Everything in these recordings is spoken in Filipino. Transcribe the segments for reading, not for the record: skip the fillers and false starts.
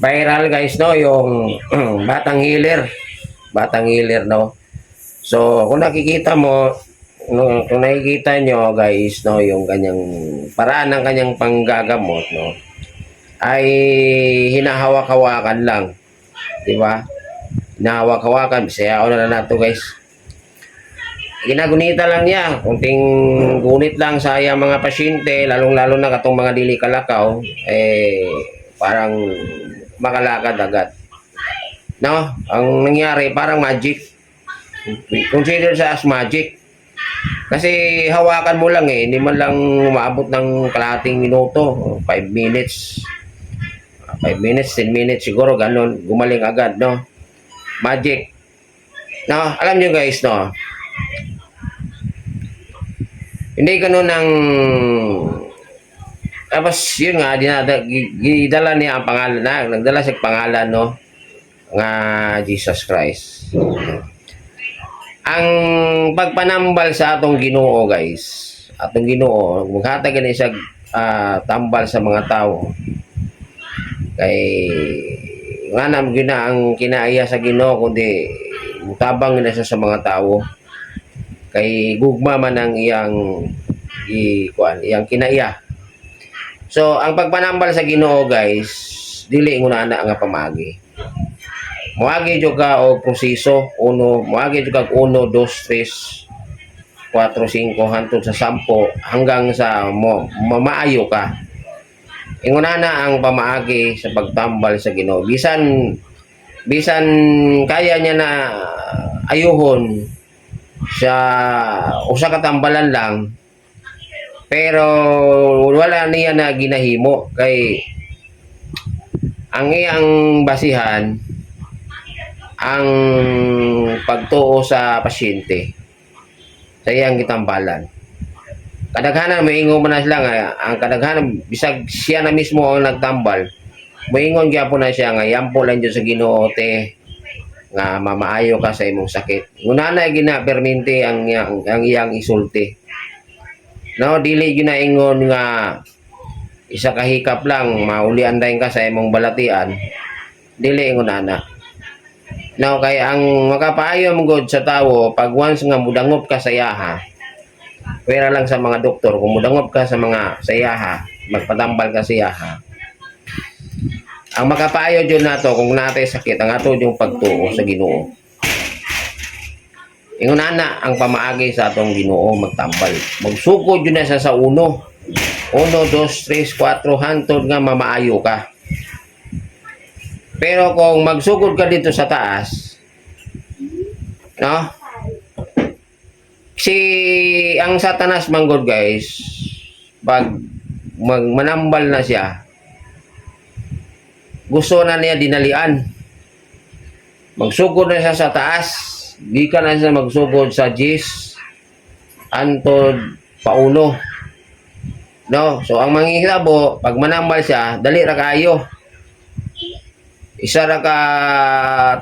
viral guys, no, yung batang healer, no. So kung nakikita mo, no, kung nakikita nyo guys, no, yung kanyang paraan ng kanyang panggagamot, no, ay hinahawak-hawakan lang, di ba? Hinahawak-hawakan, bisaya na nato guys. Ginagunita lang niya, kunting gunit lang sa mga pasyente, lalong-lalo na katong mga dili kalakaw, parang makalakad agad. No, ang nangyari parang magic. Consider sa as magic. Kasi hawakan mo lang hindi man lang umaabot ng kalahating minuto, 5 minutes. 5 minutes, 10 minutes siguro, ganun, gumaling agad, no? Magic. No, alam niyo guys, no? Hindi ganun ang tapos yun nga, dinala niya ang pangalan nagdala siya pangalan, no? Nga Jesus Christ. Ang pagpanambal sa atong Ginoo guys, atong Ginoo maghatag gani siya tambal sa mga tao. Kay nga nam gina ang kinaiya sa Ginoo kundi mutabang na siya sa mga tao. Kay gugma man ang iyang iyang kinaiya. So ang pagpanambal sa Ginoo guys, dili nguna ana nga pamagi. Moagi jud ka og proseso, moagi jud kag 1, 2, 3, 4, 5 hangtod sa 10 hanggang sa mamaayo ka. Inguna na ang pamaagi sa pagtambal sa Ginoo. Bisan kaya niya na ayuhon sa usa ka tambalan lang, pero wala niya na ginahimo kay ang iyang basihan ang pagtuo sa pasyente sa iyang gitambalan. Kadaghanan moingon man na sila nga ang kadaghanan bisag siya na mismo ang nagtambal, moingon gyapon na siya nga yampo lang jud sa Ginoo te nga mamaayo ka sa imong sakit. Ngunana ginaperminti ang iyang isulti. No, dili ginaingon nga isa ka hikap lang maulian dayon ka sa imong balatian. Dili ingon ana. No, kay ang makapaayo mo gud sa tawo pag once nga mudangop ka sa yaha. Pera lang sa mga doktor kung mudangop ka sa mga sa yaha, magpatambal ka sa yaha. Ang makapaayo jud nato kung natay sakit ang ato yung pagtuo sa Ginoo. Ingon ana ang pamaagi sa atong Ginoo magtambal. Magsukod jud na sa 1. 1, 2, 3, 4 hangtod nga mamaayo ka. Pero kung magsugod ka dito sa taas, no? Ang Satanas manggod guys, pag manambal na siya, gusto na niya dinalian. Magsugod na siya sa taas, di ka na siya magsugod sa 10 antod pauno. No, so ang manghihilabo pag manambal siya, dali ra kaayo. Isa ra ka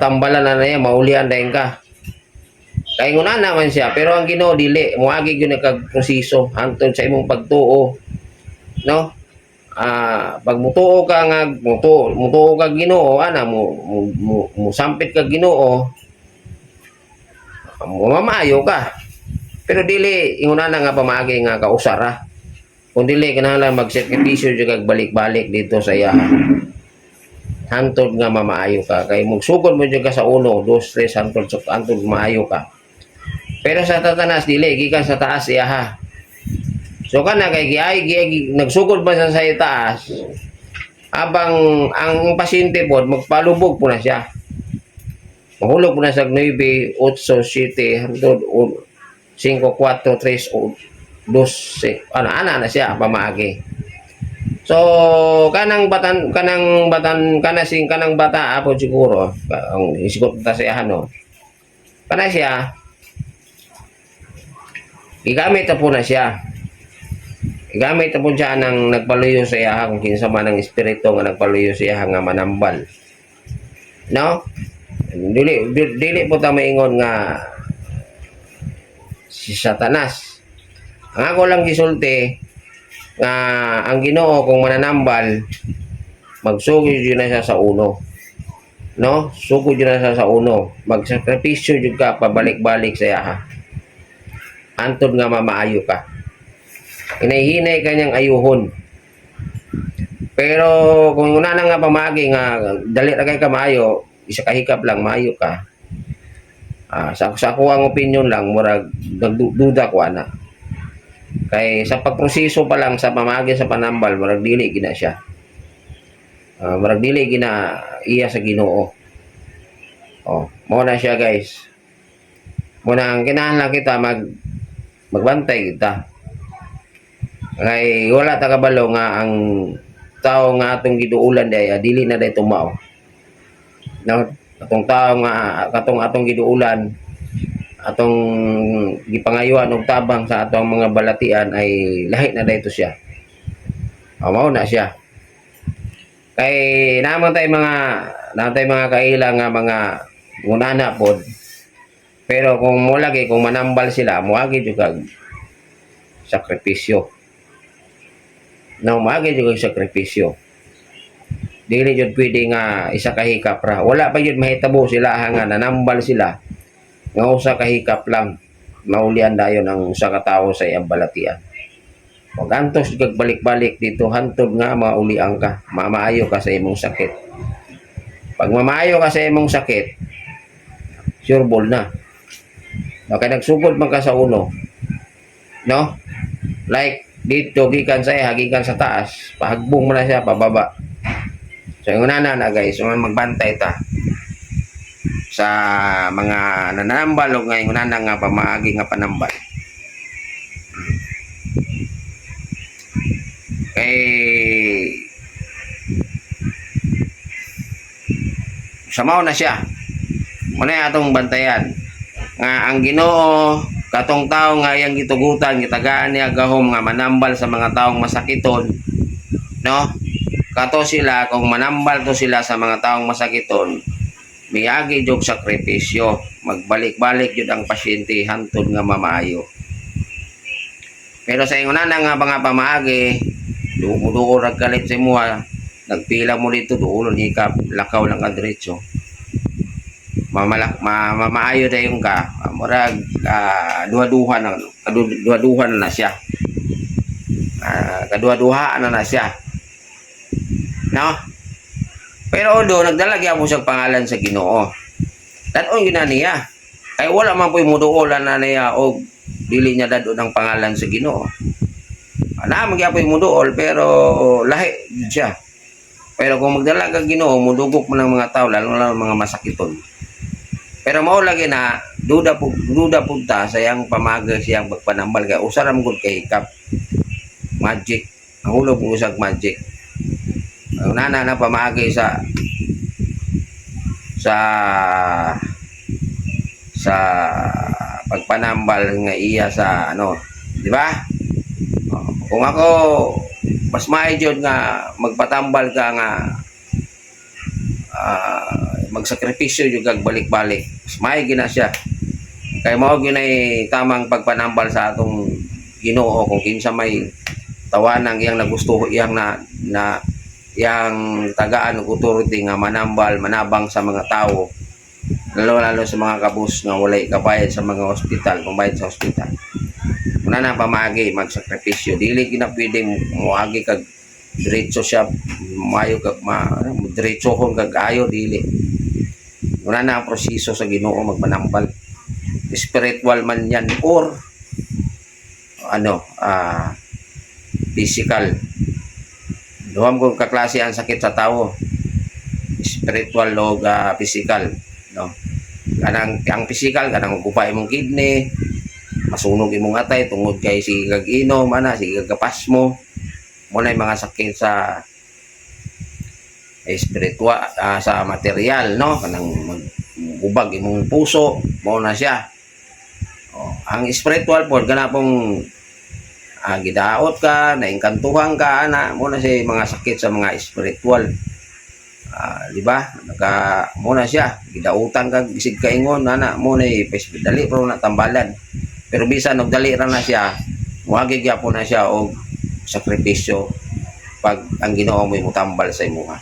tambalan na niya, maulian dayon ka. Kay nguna naman siya, pero ang Ginoo dili, moagi gyud kag proseso hangtod sa imong pagtuo. No? Pag mutuo ka nga mutuo kag Ginoo ana mo sampit kag Ginoo, mamaayo ka. Pero dili inguna na nga pamaagi nga kausara. Kung dili kinahanglan magsakripisyo jud kag balik-balik dito sa iya. Hantod nga mamaayo ka kay magsugod mo jud ka sa 1, 2, 3 hantod maayo ka. Pero sa Satanas dili gikan sa taas iya ha. So kana kay nagsugod ba sa taas, abang ang pasyente pod magpalubog po na siya. Mahulog po na sa 9, 8, 7 hangtod 5, 4, 3, 2, ana na siya pamaagi. So kanang bata apod siguro ang isikot ta siya no. Kana siya igamit na po na siya. Igamit na po siya ng nagpaluyo sa iya kung kinsa man ang espiritu nga nagpaluyo sa iya nga manambal. No? Dili po ta maingon nga si Satanas. Ang ako lang gisulti nga ang Ginoo kung mananambal magsugod yun na siya sa uno. No? Sugod yun na siya sa uno. Magsakripisyo yun ka, pabalik-balik sa iya ha. Antod nga mamaayo ka. Hinay-hinay kanyang ayuhon. Pero kung una na nga pamagi nga, dali na kay ka maayo, isa kahikap lang, maayo ka. Sa ako ang opinion lang, murag nagduda ko ana. Kay sa pagproseso pa lang sa pamagi sa panambal, murag dili gina siya. Murag dili gina iya sa Ginoo. Oh, mo na siya guys. Muna ang kinahanglan kita magbantay kita. Kay wala ta kabalo nga ang tao nga atong giduulan day dili na day tumao. No, atong tao nga atong giduulan atong gipangayuan og tabang sa atong mga balatian ay lahi na dayto siya. Mao na siya. Kay naman tay mga kaila nga mga ngunana pod. Pero kung mo lagi kung manambal sila, moagi jud kag sakripisyo. No, moagi jud kag sakripisyo. Dili jud pwede nga isa ka hikap ra. Wala pa jud mahitabo sila nga nanambal sila. Nga usa ka hikap lang maulian dayon ang usa ka tawo sa iyang balatian. Pag antos kag balik-balik dito hantod nga maulian ka, mamaayo ka sa imong sakit. Pag mamaayo ka sa imong sakit, sure ball na. Okay, nagsugod man ka sa uno. No? Like dito gikan sa gikan sa taas, pahagbong mo na siya pababa. So yung una na guys, magbantay ta sa mga nanambal o ngayon na nga pamaagi nga panambal. Samaw na siya. Muna atong bantayan nga ang Ginoo katong tao nga yang gitugutan gitagaan niya gahom nga manambal sa mga taong masakiton, no? Kato sila kung manambal to sila sa mga taong masakiton, miagi jog sakripisyo, magbalik-balik jud ang pasyente hantod nga mamaayo. Pero sa ingon na nga mga pamaagi, duo rag kalit sa imuha, nagpila mo dito duolon hikap, lakaw lang ka diretso. Mamaayo dayon ka, murag duha-duha na siya. Kaduha-duha na siya. No? Pero do nagdalagi ako sa pangalan sa Ginoo. Dadon gina niya. Ay wala man po'y muduolan na niya o dili niya dadon ang pangalan sa Ginoo. Ana magyapoy muduol pero lahi siya. Pero kung magdala ka Ginoo, mudugok mo ng mga tao lalo na mga masakiton. Pero mao lagi na duda punta sa yang pamaga siyang pagpanambal kay usaram gud kay hikap. Magic. Ang hulog mo usag magic. Ang nana na pamagay sa pagpanambal nga iya sa ano, di ba? Kung ako mas maayod nga magpatambal ka nga magsakripisyo jud kag balik-balik. Mas maay gina siya. Kay mao ginay tamang pagpanambal sa atong Ginoo kung kinsa may tawanang iyang nagustuho iyang na yang tagaan ng authority nga manambal, manabang sa mga tao lalo sa mga kabus nga walay kabayad sa mga ospital, pambayad sa ospital. Muna na pamagi, magsakripisyo. Dili gina pwede muagi kag diretso siya, mayo kag diretsohon kag ayo, dili. Muna na ang proseso sa Ginoo magmanambal. Spiritual man yan or physical. Duham kung kaklase ang sakit sa tao, spiritual o physical, no? Ang physical kanang ugupay imong kidney, masunog imong atay tungod kay sige kag inom ana, sige kag kapasmo. Mo na mga sakit sa spiritual, sa material, no? Kanang magubag imong puso, mo na siya. Ang spiritual pod kana pong gidaot ka, naingkantuhan ka, mo na siya mga sakit sa mga spiritual. Di ba? Mo na siya, gidautan ka, gisig kaingon, mo na dali pero na tambalan. Pero bisan nagdali ra na siya, muagi gyapon na siya og sakripisyo pag ang Ginoo mo tambal sa imuha.